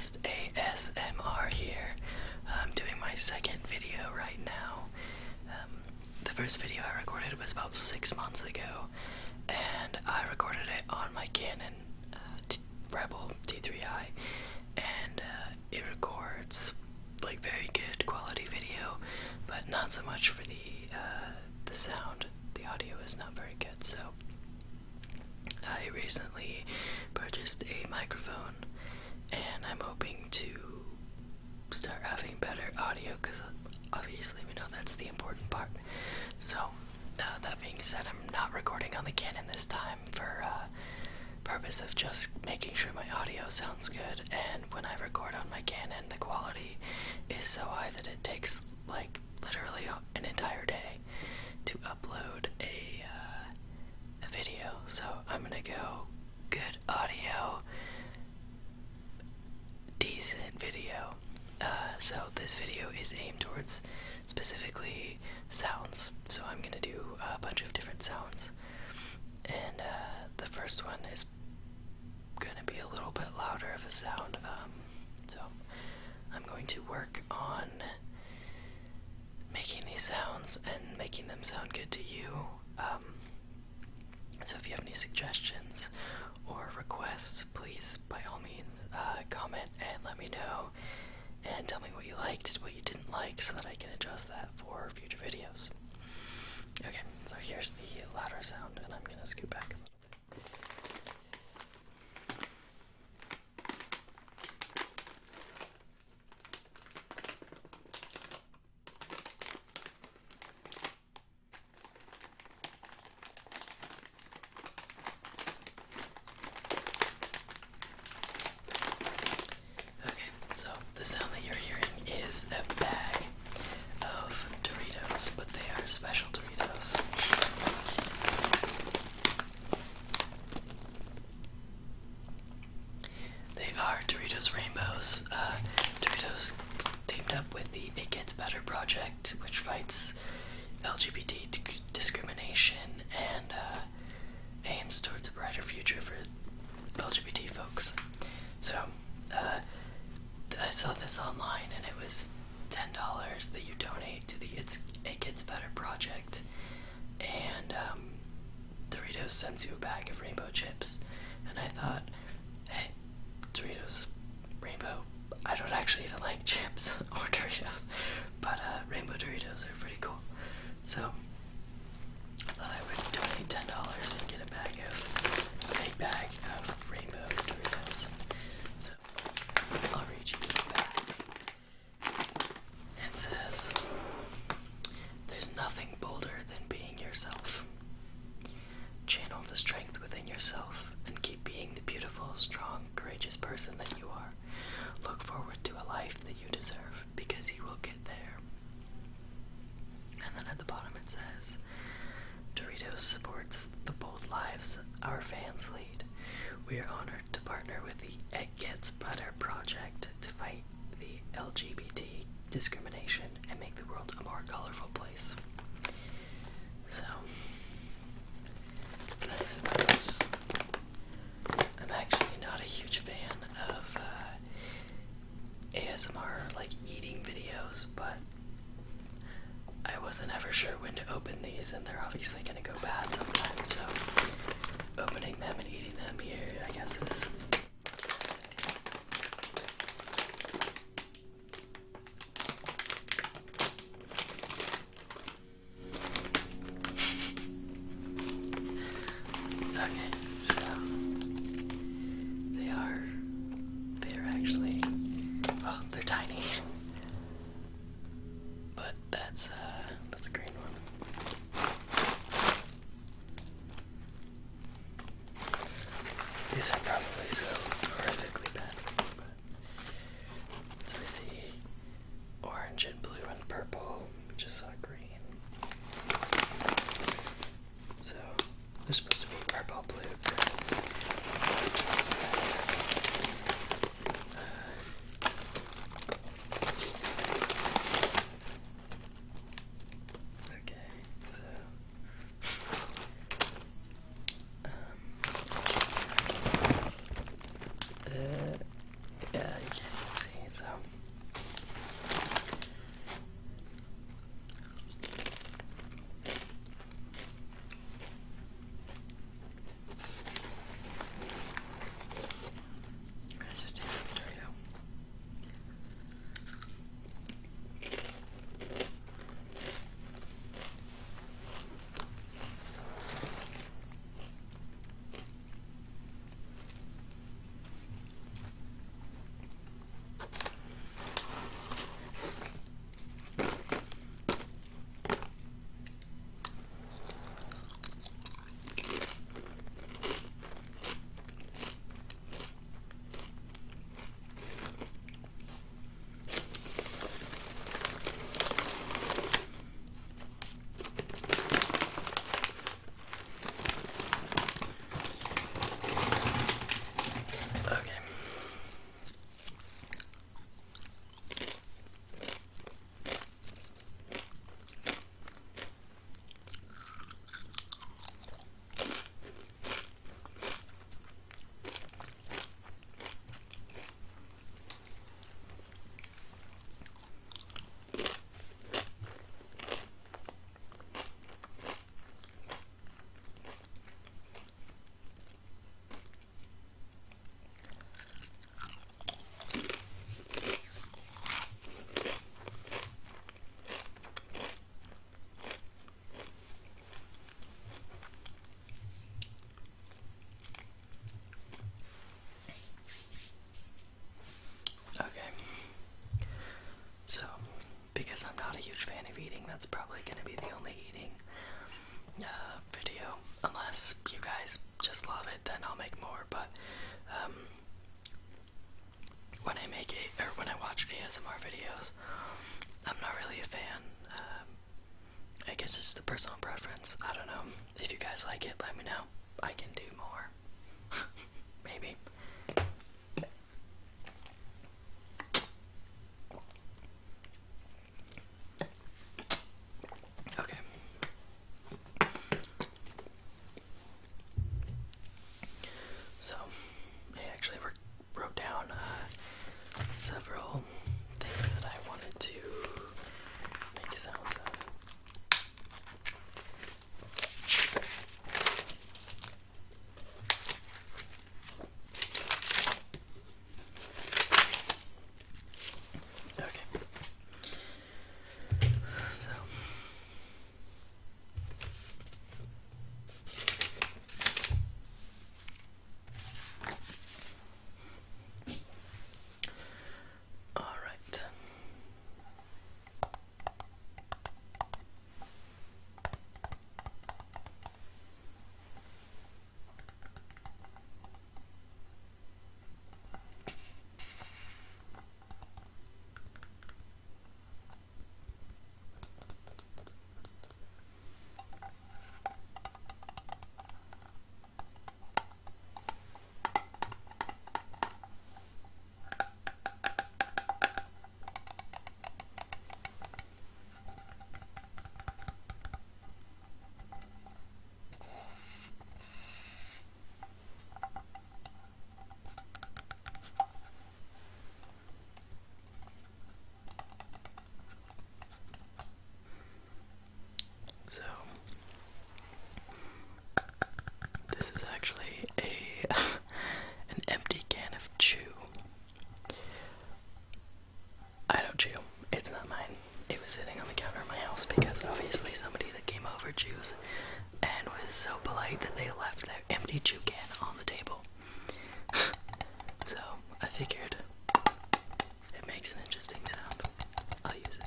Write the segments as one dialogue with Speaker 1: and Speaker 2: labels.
Speaker 1: Wanderlust ASMR here. I'm doing my second video right now. The first video I recorded was about 6 months ago, and I recorded it on my Canon Rebel T3i, and it records like very good quality video, but not so much for the sound. The audio is not very good, so I recently purchased a microphone, and I'm hoping to start having better audio, because obviously we know that's the important part. So that being said, I'm not recording on the Canon this time for purpose of just making sure my audio sounds good, and when I record on my Canon, the quality is so high that it takes like literally an entire day to upload a video. So I'm gonna go good audio, decent video. So this video is aimed towards specifically sounds, so I'm gonna do a bunch of different sounds, and the first one is gonna be a little bit louder of a sound, so I'm going to work on making these sounds and making them sound good to you. So if you have any suggestions or requests, please by all means comment and let me know, and tell me what you liked, what you didn't like, so that I can adjust that for future videos. Okay, so here's the louder sound, and I'm gonna scoot back a little bit. The sound that you're hearing is a bag of Doritos, but they are special Doritos. They are Doritos Rainbows. Doritos teamed up with the It Gets Better project, which fights LGBT discrimination and aims towards a brighter future for LGBT folks. So, I saw this online, and it was $10 that you donate to the It Gets Better project, and Doritos sends you a bag of rainbow chips, and I thought, hey, Doritos Rainbow, I don't actually even like chips or Doritos, but rainbow Doritos are pretty cool, so I thought I would donate $10 and get a big bag of rainbow Doritos. So I'll read you the back. It says, "There's nothing bolder than being yourself. Channel the strength within yourself and keep being the beautiful, strong, courageous person that you are. Look forward to a life that you deserve, because you will get there." And then at the bottom it says, "Doritos supports the bold lives our fans lead. We are honored to partner with the It Gets Better project to fight the LGBT discrimination and make the world a more colorful place." So, I suppose I'm actually not a huge fan of ASMR, like eating videos, but I wasn't ever sure when to open these, and they're obviously going to go bad sometimes, so opening them and eating them here, I guess, is okay. So they are actually, well, they're tiny, but that's a green one. These are probably so horrifically bad for me, but so I see orange and blue and purple. We just saw green. So they're supposed to be purple, blue, green. Okay, so yeah, you can't love it, then I'll make more. But when I watch ASMR videos, I'm not really a fan. I guess it's the personal preference. I don't know. If you guys like it, let me know. I can do more. Maybe. Okay. So, I actually wrote down several things that I wanted to make sounds of. Okay. So all right. So this is actually an empty can of chew. I don't chew. It's not mine. It was sitting on the counter of my house because obviously somebody that came over chews and was so polite that they left their empty chew can on the table. So I figured it makes an interesting sound. I'll use it.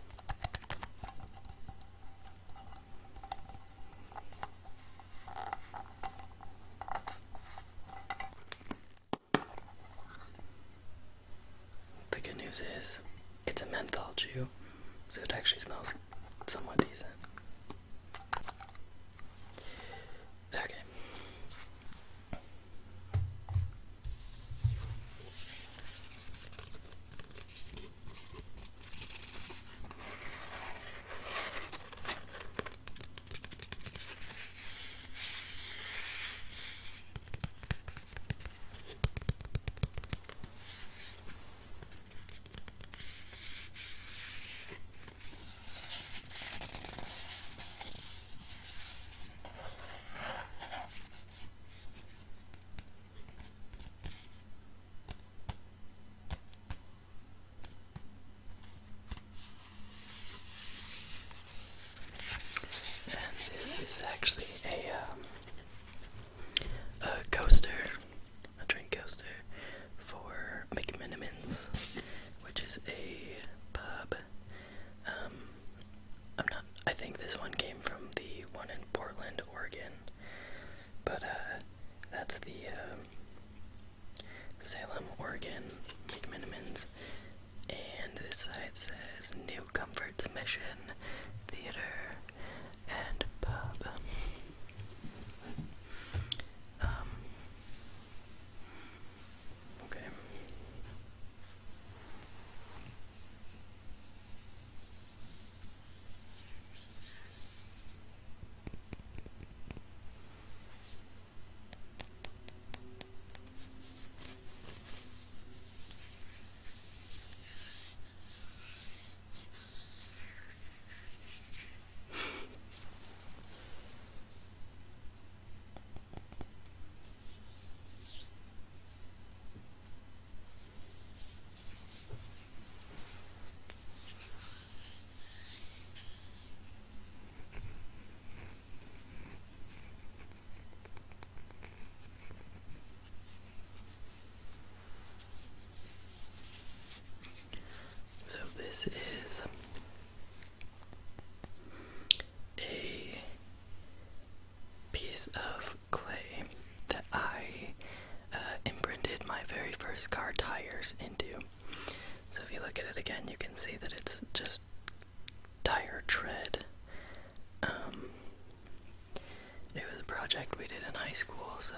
Speaker 1: The good news is, it's a menthol chew, so it actually smells somewhat decent. Okay. Actually a coaster, a drink coaster for McMinimans, which is a pub. I think this one came from the one in Portland, Oregon, but that's the Salem, Oregon McMinimans, and this side says New Comforts Mission Theater and pub. Okay. So this is a piece of clay that I very first car tires into. So if you look at it again, you can see that it's just tire tread. It was a project we did in high school, so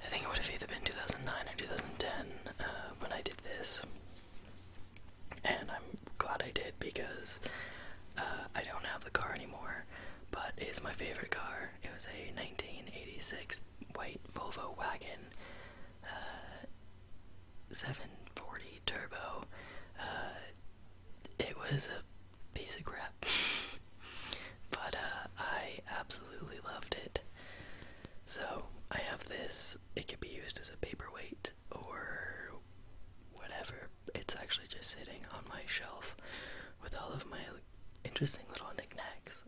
Speaker 1: I think it would have either been 2009 or 2010 when I did this. And I'm glad I did, because I don't have the car anymore, but it's my favorite car. It was a 1986 white Volvo wagon, 740 turbo. It was a piece of crap, but I absolutely loved it. So I have this. It could be used as a paperweight or whatever. It's actually just sitting on my shelf with all of my interesting little knickknacks.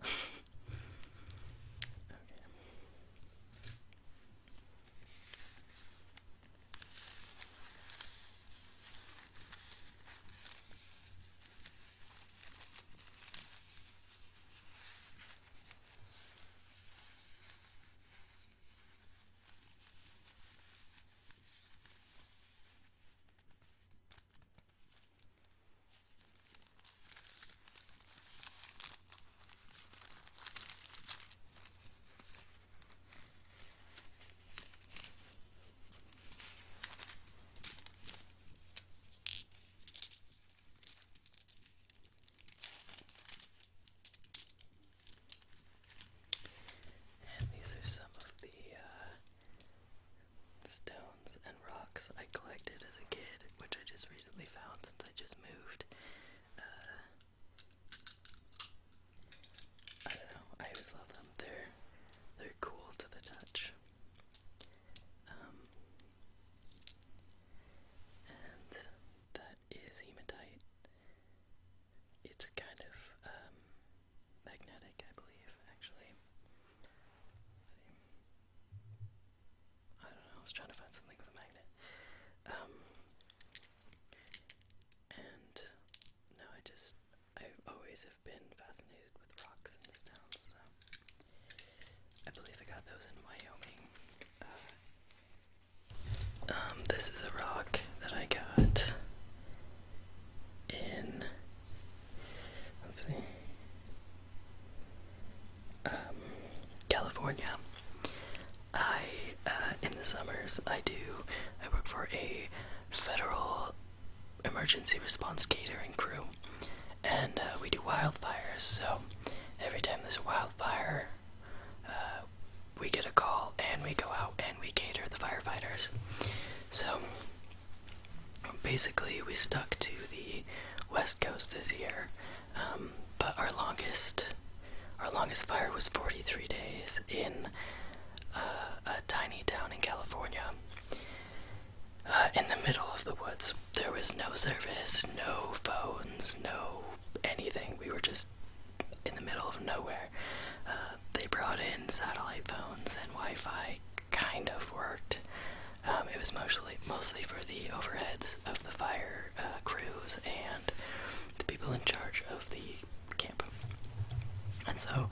Speaker 1: I collected as a kid, which I just recently found since I just moved. I don't know, I always love them. They're cool to the touch. And that is hematite. It's kind of magnetic, I believe, actually. Let's see. I don't know, I was trying to find something with a magnet. And no, I always have been fascinated with rocks and stones, so I believe I got those in Wyoming. This is a rock that I got in, let's see, California. In the summers, I work for a federal emergency response catering crew, and we do wildfires. So every time there's a wildfire, we get a call and we go out and we cater the firefighters. So basically we stuck to the West Coast this year, but our longest fire was 43 days in a tiny town in California, in the middle of the woods. There was no service, no phones, no anything. We were just in the middle of nowhere. They brought in satellite phones and Wi-Fi kind of worked. It was mostly for the overheads of the fire crews and the people in charge of the camp. And so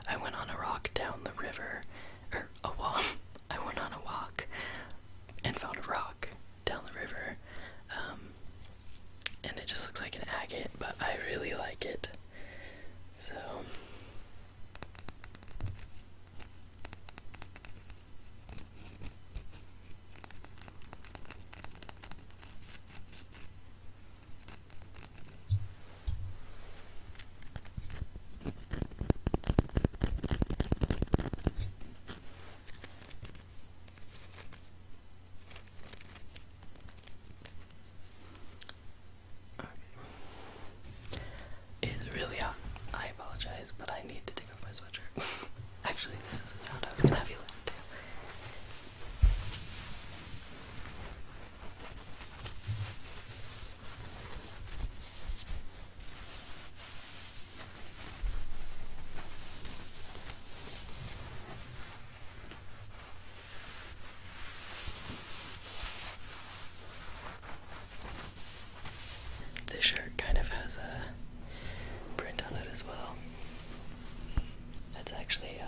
Speaker 1: I went on a walk down the river, I went on a walk and found a rock down the river, and it just looks like an agate, but I really like it. So but I need to take off my sweatshirt. Actually, this is the sound I was gonna have you listen to. This shirt kind of has a print on it as well. That's actually,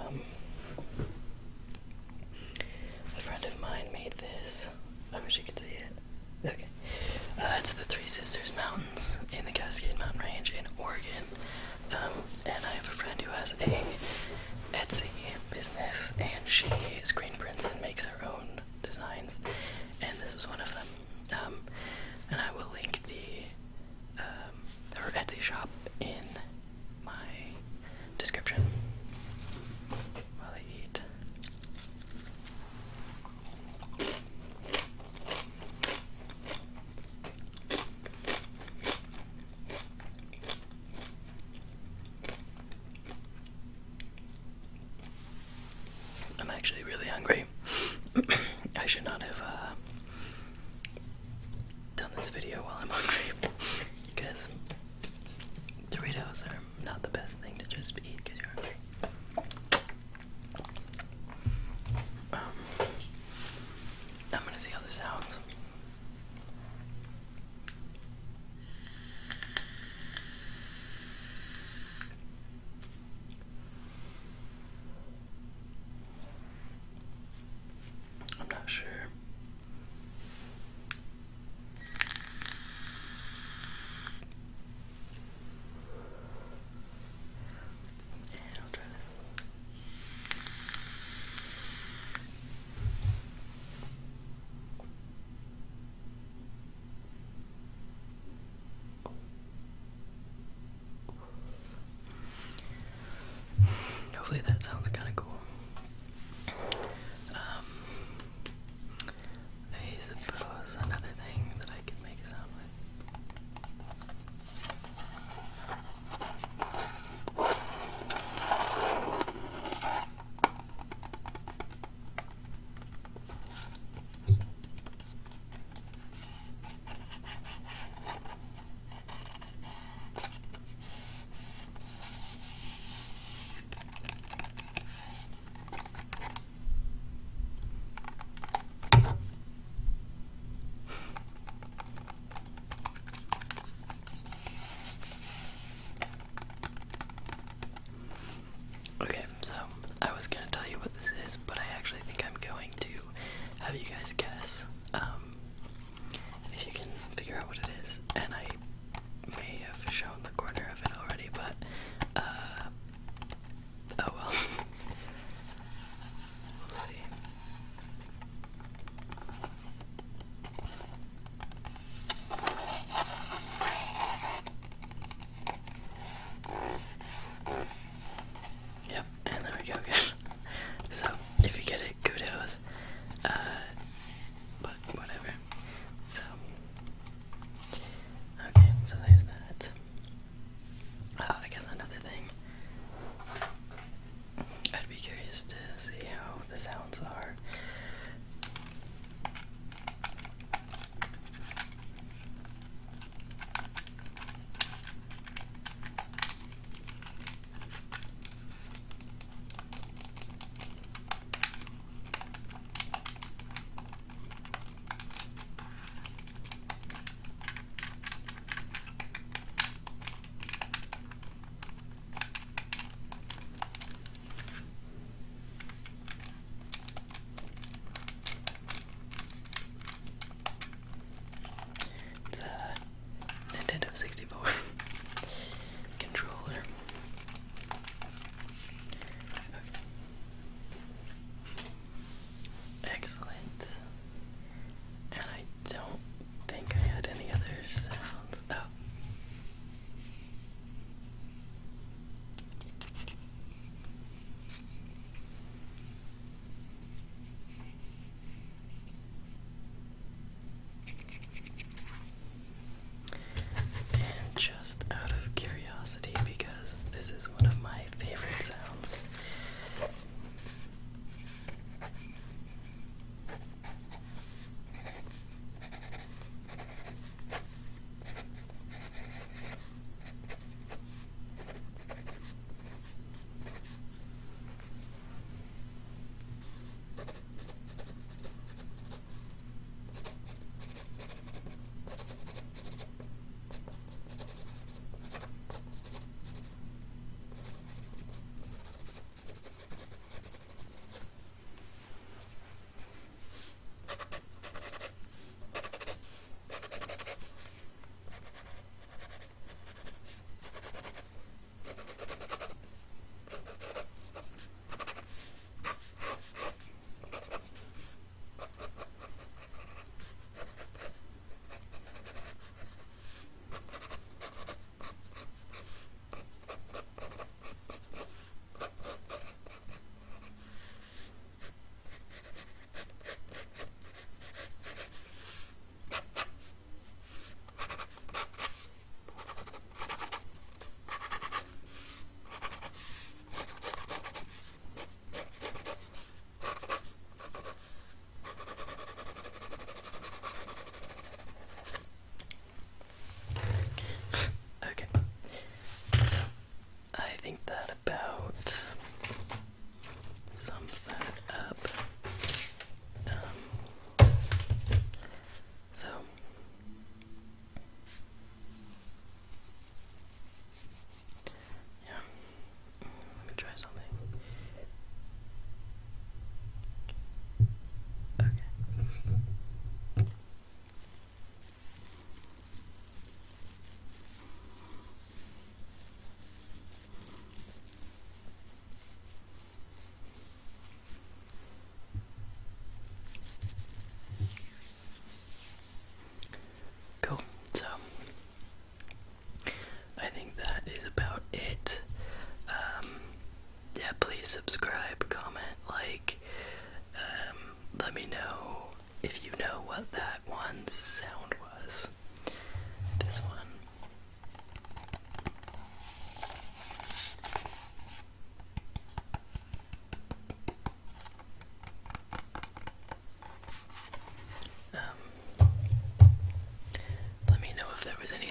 Speaker 1: a friend of mine made this. I wish you could see it. Okay. It's the Three Sisters Mountains in the Cascade Mountain Range in Oregon. And I have a friend who has a Etsy business, and she screen prints and makes her own designs, and this was one of them. And I will link her Etsy shop in my description while I eat. I'm actually really hungry. I should not have done this video while I'm hungry, because Doritos are not the best thing to just eat because you're hungry. I'm gonna see how this sounds. I'm not sure. Yeah, I'll try this. Hopefully that sounds kind of cool. I suppose another thing that I can make a sound with. Okay, so I was gonna tell you what this is, but I actually think I'm going to have you guys guess if you can figure out what it is. And I may have shown the corner of it already, but oh well. We'll see. Yep, and there we go, guys. So, if you get it, kudos. But whatever. So, okay, so there's that. I guess another thing. I'd be curious to see how the sounds are.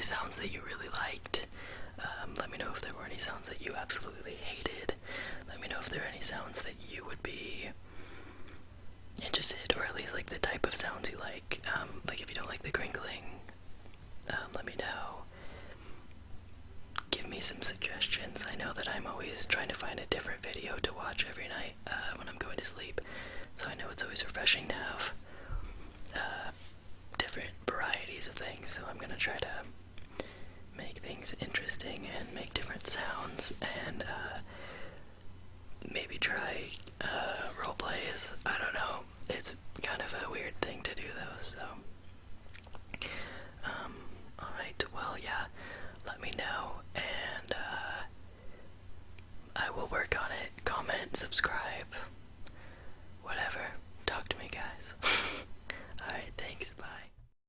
Speaker 1: sounds that you really liked. Let me know if there were any sounds that you absolutely hated. Let me know if there are any sounds that you would be interested, or at least like the type of sounds you like. Like if you don't like the crinkling, let me know. Give me some suggestions. I know that I'm always trying to find a different video to watch every night when I'm going to sleep, so I know it's always refreshing to have different varieties of things. So I'm gonna try to make things interesting and make different sounds, and maybe try role plays. I don't know. It's kind of a weird thing to do though. So, all right. Well, yeah. Let me know, and I will work on it. Comment, subscribe.